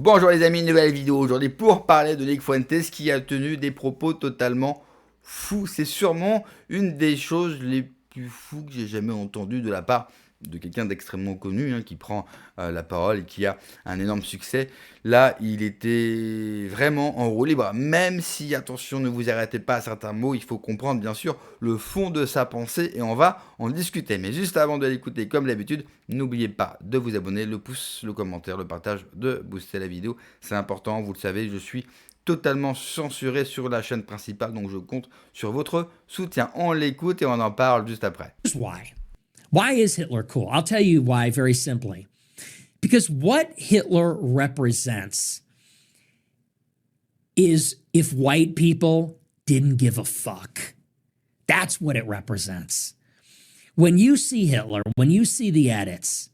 Bonjour les amis, nouvelle vidéo aujourd'hui pour parler de Fuentes qui a tenu des propos totalement fous. C'est sûrement une des choses les plus fous que j'ai jamais entendues de la part de quelqu'un d'extrêmement connu qui prend la parole et qui a un énorme succès. Là, il était vraiment en roue libre, même si, attention, ne vous arrêtez pas à certains mots, il faut comprendre bien sûr le fond de sa pensée et on va en discuter. Mais juste avant de l'écouter, comme d'habitude, n'oubliez pas de vous abonner, le pouce, le commentaire, le partage, de booster la vidéo. C'est important, vous le savez, je suis totalement censuré sur la chaîne principale, donc je compte sur votre soutien. On l'écoute et on en parle juste après. Why is Hitler cool? I'll tell you why very simply. Because what Hitler represents is if white people didn't give a fuck. That's what it represents. When you see Hitler, when you see the edits,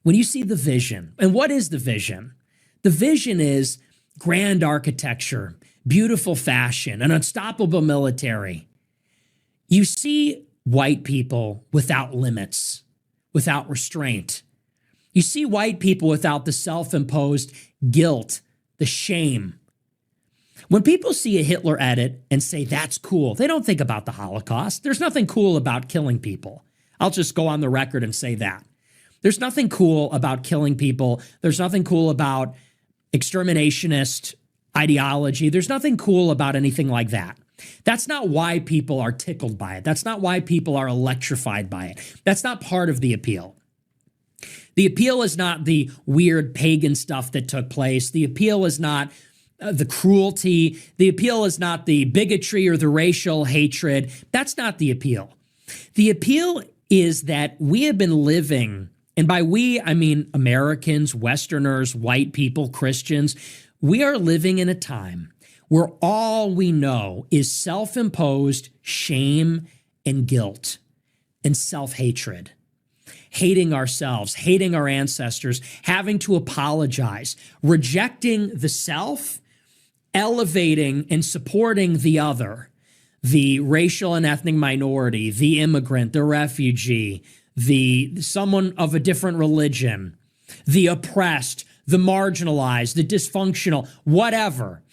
when you see the vision, and what is the vision? The vision is grand architecture, beautiful fashion, an unstoppable military. You see white people without limits, without restraint. You see white people without the self-imposed guilt, the shame. When people see a Hitler edit and say, that's cool, they don't think about the Holocaust. There's nothing cool about killing people. I'll just go on the record and say that. There's nothing cool about killing people. There's nothing cool about exterminationist ideology. There's nothing cool about anything like that. That's not why people are tickled by it. That's not why people are electrified by it. That's not part of the appeal. The appeal is not the weird pagan stuff that took place. The appeal is not the cruelty. The appeal is not the bigotry or the racial hatred. That's not the appeal. The appeal is that we have been living, and by we, I mean Americans, Westerners, white people, Christians, we are living in a time where all we know is self-imposed shame and guilt and self-hatred. Hating ourselves, hating our ancestors, having to apologize, rejecting the self, elevating and supporting the other, the racial and ethnic minority, the immigrant, the refugee, the someone of a different religion, the oppressed, the marginalized, the dysfunctional, whatever.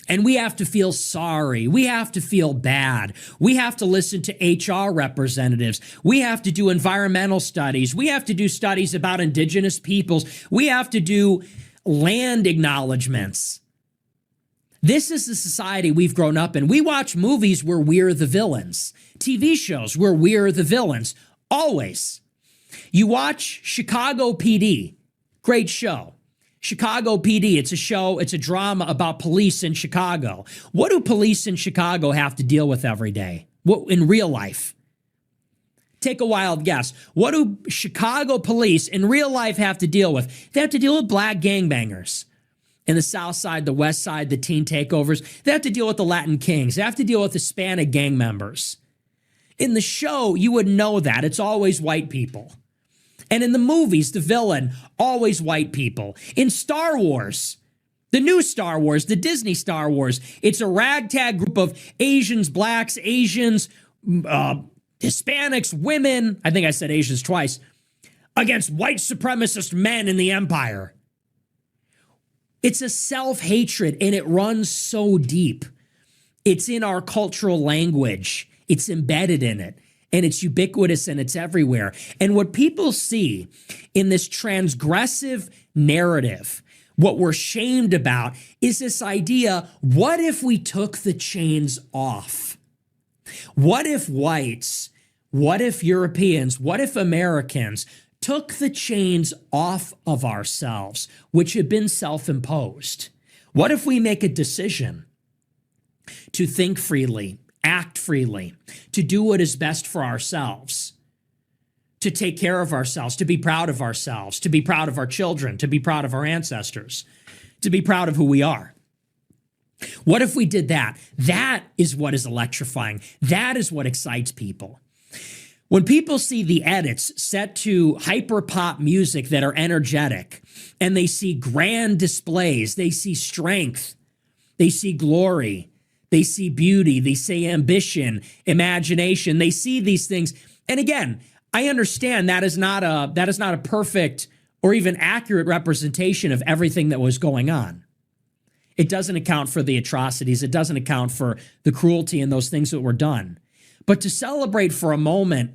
And we have to feel sorry. We have to feel bad. We have to listen to HR representatives. We have to do environmental studies. We have to do studies about indigenous peoples. We have to do land acknowledgments. This is the society we've grown up in. We watch movies where we're the villains, TV shows where we're the villains, always. You watch Chicago PD, great show. Chicago PD, it's a show, it's a drama about police in Chicago. What do police in Chicago have to deal with every day? What in real life? Take a wild guess. What do Chicago police in real life have to deal with? They have to deal with black gangbangers. In the South Side, the West Side, the teen takeovers. They have to deal with the Latin Kings. They have to deal with Hispanic gang members. In the show, you would know that. It's always white people. And in the movies, the villain, always white people. In Star Wars, the new Star Wars, the Disney Star Wars, it's a ragtag group of Asians, blacks, Asians, Hispanics, women, I think I said Asians twice, against white supremacist men in the empire. It's a self-hatred, and it runs so deep. It's in our cultural language. It's embedded in it. And it's ubiquitous and it's everywhere. And what people see in this transgressive narrative, what we're shamed about, is this idea, what if we took the chains off? What if whites, what if Europeans, what if Americans took the chains off of ourselves, which have been self-imposed? What if we make a decision to think freely, act freely, to do what is best for ourselves, to take care of ourselves, to be proud of ourselves, to be proud of our children, to be proud of our ancestors, to be proud of who we are? What if we did that? That is what is electrifying. That is what excites people. When people see the edits set to hyper-pop music that are energetic, and they see grand displays, they see strength, they see glory, they see beauty, they see ambition, imagination, they see these things. And again, I understand that is not a perfect or even accurate representation of everything that was going on. It doesn't account for the atrocities. It doesn't account for the cruelty and those things that were done. But to celebrate for a moment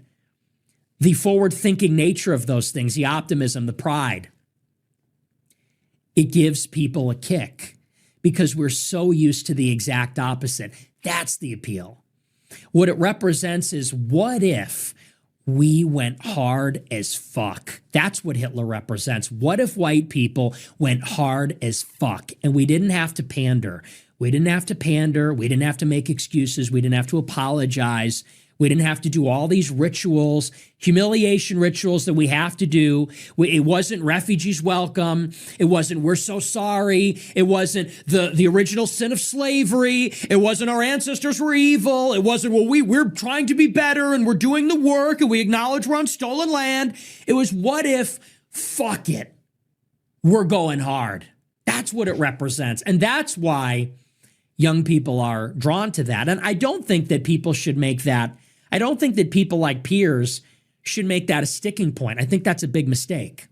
the forward-thinking nature of those things, the optimism, the pride, it gives people a kick because we're so used to the exact opposite. That's the appeal. What it represents is, what if we went hard as fuck? That's what Hitler represents. What if white people went hard as fuck and we didn't have to pander? We didn't have to pander. We didn't have to make excuses. We didn't have to apologize. We didn't have to do all these rituals, humiliation rituals that we have to do. It wasn't refugees welcome. It wasn't we're so sorry. It wasn't the original sin of slavery. It wasn't our ancestors were evil. It wasn't, well, we're trying to be better and we're doing the work and we acknowledge we're on stolen land. It was, what if, fuck it, we're going hard. That's what it represents. And that's why young people are drawn to that. And I don't think that people should make that, I don't think that people like Piers should make that a sticking point. I think that's a big mistake.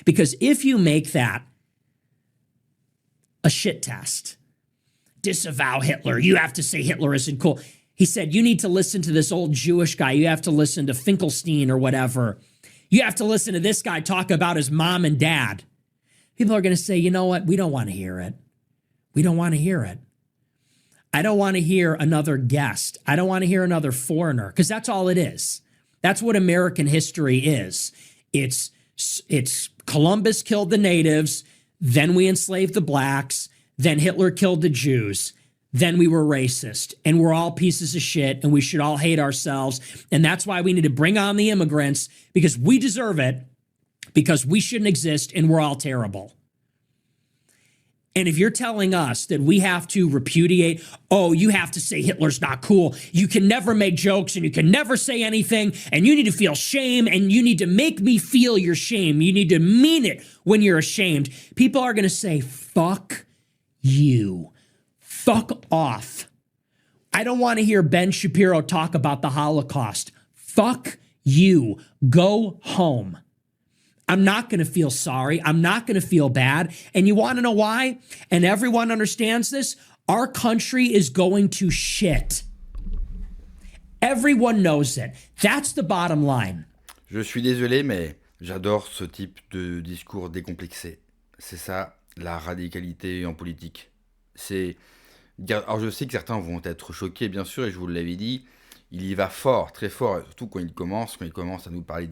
Because if you make that a shit test, disavow Hitler, you have to say Hitler isn't cool. He said, you need to listen to this old Jewish guy. You have to listen to Finkelstein or whatever. You have to listen to this guy talk about his mom and dad. People are going to say, you know what? We don't want to hear it. We don't want to hear it. I don't want to hear another guest. I don't want to hear another foreigner, because that's all it is. That's what American history is. It's Columbus killed the natives, then we enslaved the blacks, then Hitler killed the Jews, then we were racist, and we're all pieces of shit, and we should all hate ourselves, and that's why we need to bring on the immigrants, because we deserve it, because we shouldn't exist, and we're all terrible. And if you're telling us that we have to repudiate, oh, you have to say Hitler's not cool, you can never make jokes and you can never say anything, and you need to feel shame and you need to make me feel your shame, you need to mean it when you're ashamed, people are going to say, fuck you. Fuck off. I don't want to hear Ben Shapiro talk about the Holocaust. Fuck you. Go home. I'm not going to feel sorry. I'm not going to feel bad. And you want to know why? And everyone understands this. Our country is going to shit. Everyone knows it. That's the bottom line. Je suis désolé, mais j'adore ce type de discours décomplexé. C'est ça, la radicalité en politique. Alors je sais que certains vont être choqués, bien sûr, et je vous l'avais dit, il y va fort, très fort, surtout quand il commence à nous parler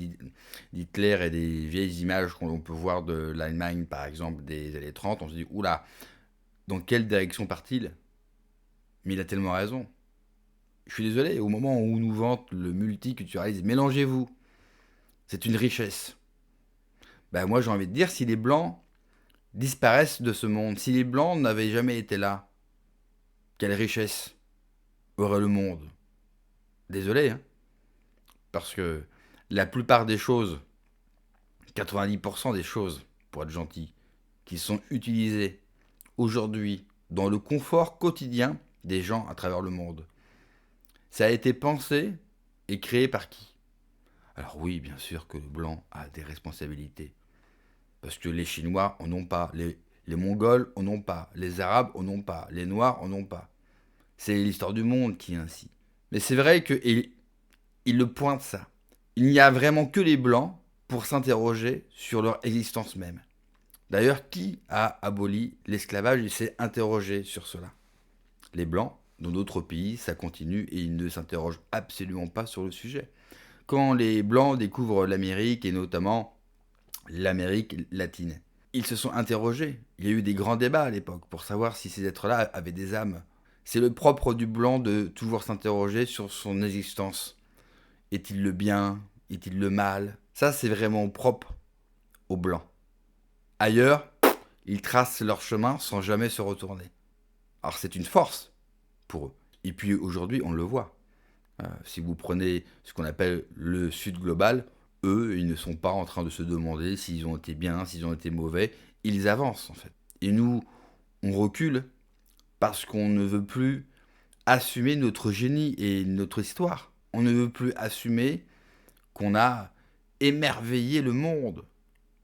d'Hitler et des vieilles images qu'on peut voir de l'Allemagne, par exemple, des années 30, on se dit, oula, dans quelle direction part-il? Mais il a tellement raison. Je suis désolé, au moment où on nous vante le multiculturalisme, mélangez-vous, c'est une richesse. Ben moi j'ai envie de dire, si les Blancs disparaissent de ce monde, si les Blancs n'avaient jamais été là, quelle richesse aurait le monde? Désolé, hein, parce que la plupart des choses, 90% des choses, pour être gentil, qui sont utilisées aujourd'hui dans le confort quotidien des gens à travers le monde, ça a été pensé et créé par qui? Alors oui, bien sûr que le blanc a des responsabilités, parce que les Chinois en ont pas, les Mongols en ont pas, les Arabes en ont pas, les Noirs en ont pas. C'est l'histoire du monde qui est ainsi. Mais c'est vrai qu'il le pointe ça. Il n'y a vraiment que les Blancs pour s'interroger sur leur existence même. D'ailleurs, qui a aboli l'esclavage? Il s'est interrogé sur cela. Les Blancs, dans d'autres pays, ça continue et ils ne s'interrogent absolument pas sur le sujet. Quand les Blancs découvrent l'Amérique et notamment l'Amérique latine, ils se sont interrogés. Il y a eu des grands débats à l'époque pour savoir si ces êtres-là avaient des âmes. C'est le propre du blanc de toujours s'interroger sur son existence. Est-il le bien? Est-il le mal? Ça, c'est vraiment propre aux blancs. Ailleurs, ils tracent leur chemin sans jamais se retourner. Alors c'est une force pour eux. Et puis aujourd'hui, on le voit. Si vous prenez ce qu'on appelle le Sud global, eux, ils ne sont pas en train de se demander s'ils ont été bien, s'ils ont été mauvais. Ils avancent en fait. Et nous, on recule parce qu'on ne veut plus assumer notre génie et notre histoire. On ne veut plus assumer qu'on a émerveillé le monde.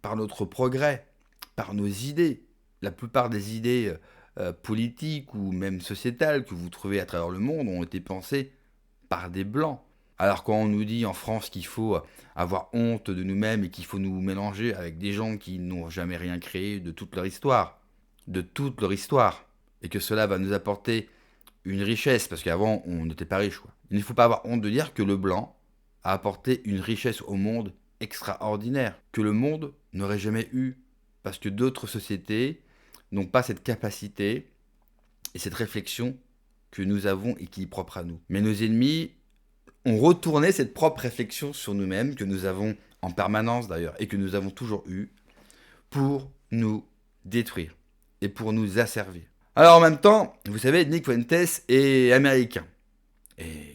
par notre progrès, par nos idées. La plupart des idées politiques ou même sociétales que vous trouvez à travers le monde ont été pensées par des blancs. Alors quand on nous dit en France qu'il faut avoir honte de nous-mêmes et qu'il faut nous mélanger avec des gens qui n'ont jamais rien créé de toute leur histoire, et que cela va nous apporter une richesse, parce qu'avant on n'était pas riche, quoi. Il ne faut pas avoir honte de dire que le blanc a apporté une richesse au monde extraordinaire, que le monde n'aurait jamais eu, parce que d'autres sociétés n'ont pas cette capacité et cette réflexion que nous avons et qui est propre à nous. Mais nos ennemis ont retourné cette propre réflexion sur nous-mêmes, que nous avons en permanence d'ailleurs, et que nous avons toujours eu, pour nous détruire et pour nous asservir. Alors en même temps, vous savez, Nick Fuentes est américain. Et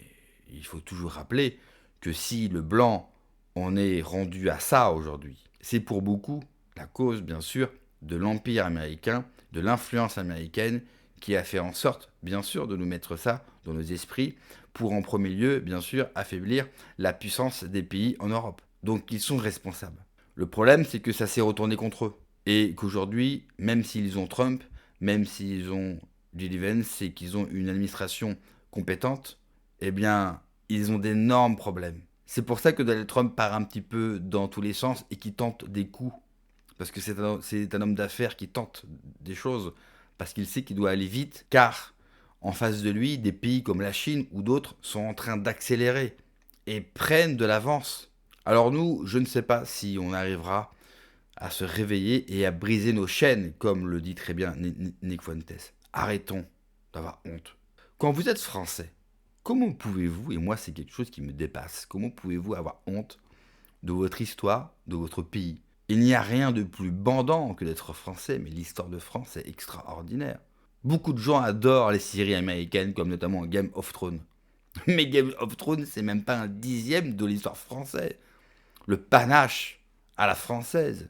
il faut toujours rappeler que si le blanc en est rendu à ça aujourd'hui, c'est pour beaucoup la cause, bien sûr, de l'empire américain, de l'influence américaine, qui a fait en sorte, bien sûr, de nous mettre ça dans nos esprits, pour en premier lieu, bien sûr, affaiblir la puissance des pays en Europe. Donc ils sont responsables. Le problème, c'est que ça s'est retourné contre eux. Et qu'aujourd'hui, même s'ils ont Trump, même s'ils ont J.D. Vance et qu'ils ont une administration compétente, eh bien, ils ont d'énormes problèmes. C'est pour ça que Donald Trump part un petit peu dans tous les sens et qui tente des coups. Parce que c'est un homme d'affaires qui tente des choses, parce qu'il sait qu'il doit aller vite, car en face de lui, des pays comme la Chine ou d'autres sont en train d'accélérer et prennent de l'avance. Alors nous, je ne sais pas si on arrivera à se réveiller et à briser nos chaînes, comme le dit très bien Nick Fuentes. Arrêtons d'avoir honte. Quand vous êtes français, comment pouvez-vous, et moi c'est quelque chose qui me dépasse, comment pouvez-vous avoir honte de votre histoire, de votre pays? Il n'y a rien de plus bandant que d'être français, mais l'histoire de France est extraordinaire. Beaucoup de gens adorent les séries américaines, comme notamment Game of Thrones. Mais Game of Thrones, c'est même pas un dixième de l'histoire française. Le panache à la française,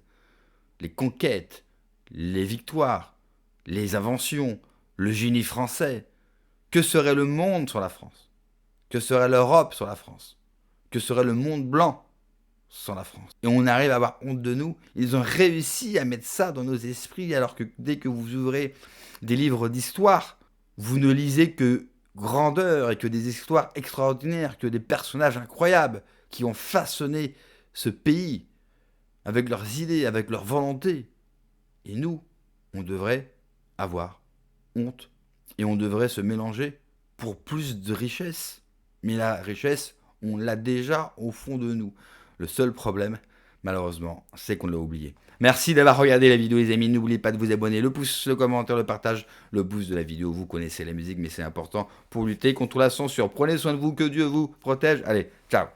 les conquêtes, les victoires, les inventions, le génie français. Que serait le monde sans la France? Que serait l'Europe sans la France? Que serait le monde blanc sans la France? Et on arrive à avoir honte de nous. Ils ont réussi à mettre ça dans nos esprits, alors que dès que vous ouvrez des livres d'histoire, vous ne lisez que grandeur et que des histoires extraordinaires, que des personnages incroyables qui ont façonné ce pays avec leurs idées, avec leur volonté. Et nous, on devrait avoir honte et on devrait se mélanger pour plus de richesse. Mais la richesse, on l'a déjà au fond de nous. Le seul problème, malheureusement, c'est qu'on l'a oublié. Merci d'avoir regardé la vidéo, les amis. N'oubliez pas de vous abonner, le pouce, le commentaire, le partage, le pouce de la vidéo. Vous connaissez la musique, mais c'est important pour lutter contre la censure. Prenez soin de vous, que Dieu vous protège. Allez, ciao.